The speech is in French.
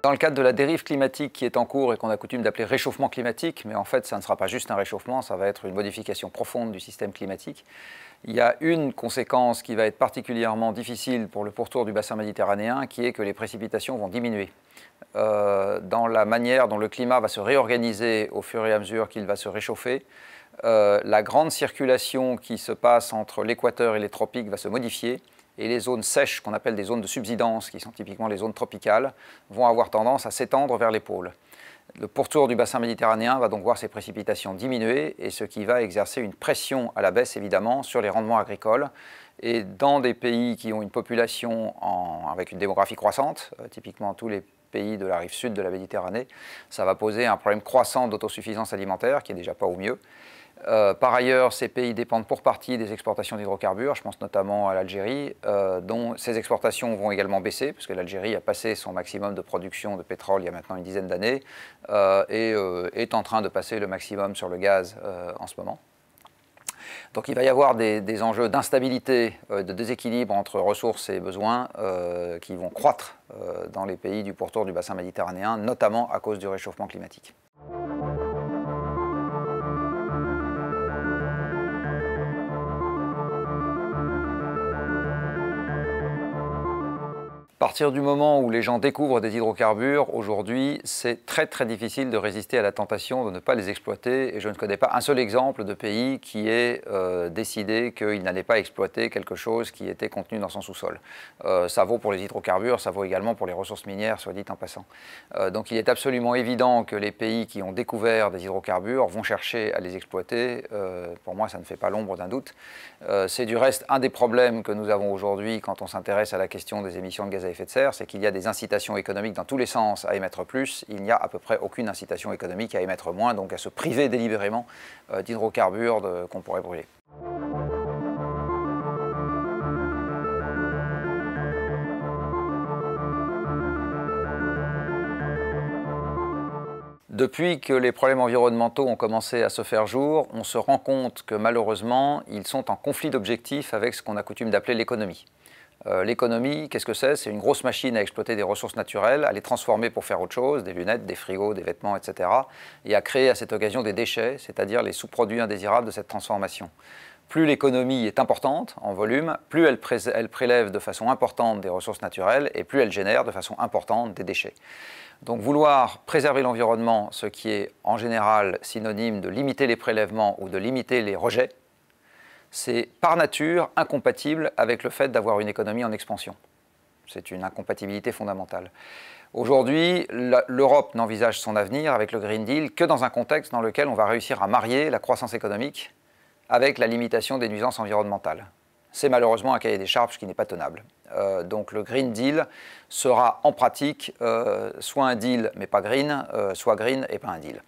Dans le cadre de la dérive climatique qui est en cours et qu'on a coutume d'appeler réchauffement climatique, mais en fait ça ne sera pas juste un réchauffement, ça va être une modification profonde du système climatique. Il y a une conséquence qui va être particulièrement difficile pour le pourtour du bassin méditerranéen, qui est que les précipitations vont diminuer. Dans la manière dont le climat va se réorganiser au fur et à mesure qu'il va se réchauffer, la grande circulation qui se passe entre l'équateur et les tropiques va se modifier. Et les zones sèches, qu'on appelle des zones de subsidence, qui sont typiquement les zones tropicales, vont avoir tendance à s'étendre vers les pôles. Le pourtour du bassin méditerranéen va donc voir ses précipitations diminuer, et ce qui va exercer une pression à la baisse, évidemment, sur les rendements agricoles. Et dans des pays qui ont une population avec une démographie croissante, typiquement tous les pays de la rive sud de la Méditerranée, ça va poser un problème croissant d'autosuffisance alimentaire, qui n'est déjà pas au mieux. Par ailleurs, ces pays dépendent pour partie des exportations d'hydrocarbures, je pense notamment à l'Algérie, dont ces exportations vont également baisser, puisque l'Algérie a passé son maximum de production de pétrole il y a maintenant une dizaine d'années, et est en train de passer le maximum sur le gaz en ce moment. Donc il va y avoir des enjeux d'instabilité, de déséquilibre entre ressources et besoins qui vont croître dans les pays du pourtour du bassin méditerranéen, notamment à cause du réchauffement climatique. À partir du moment où les gens découvrent des hydrocarbures, aujourd'hui, c'est très très difficile de résister à la tentation de ne pas les exploiter. Et je ne connais pas un seul exemple de pays qui ait décidé qu'il n'allait pas exploiter quelque chose qui était contenu dans son sous-sol. Ça vaut pour les hydrocarbures, ça vaut également pour les ressources minières, soit dit en passant. Donc il est absolument évident que les pays qui ont découvert des hydrocarbures vont chercher à les exploiter. Pour moi, ça ne fait pas l'ombre d'un doute. C'est du reste un des problèmes que nous avons aujourd'hui quand on s'intéresse à la question des émissions de gaz à effet de serre, c'est qu'il y a des incitations économiques dans tous les sens à émettre plus, il n'y a à peu près aucune incitation économique à émettre moins, donc à se priver délibérément d'hydrocarbures qu'on pourrait brûler. Depuis que les problèmes environnementaux ont commencé à se faire jour, on se rend compte que malheureusement, ils sont en conflit d'objectifs avec ce qu'on a coutume d'appeler l'économie. L'économie, qu'est-ce que c'est? C'est une grosse machine à exploiter des ressources naturelles, à les transformer pour faire autre chose, des lunettes, des frigos, des vêtements, etc. et à créer à cette occasion des déchets, c'est-à-dire les sous-produits indésirables de cette transformation. Plus l'économie est importante en volume, plus elle prélève de façon importante des ressources naturelles et plus elle génère de façon importante des déchets. Donc vouloir préserver l'environnement, ce qui est en général synonyme de limiter les prélèvements ou de limiter les rejets, c'est par nature incompatible avec le fait d'avoir une économie en expansion. C'est une incompatibilité fondamentale. Aujourd'hui, l'Europe n'envisage son avenir avec le Green Deal que dans un contexte dans lequel on va réussir à marier la croissance économique avec la limitation des nuisances environnementales. C'est malheureusement un cahier des charges qui n'est pas tenable. Donc le Green Deal sera en pratique soit un deal mais pas green, soit green et pas un deal.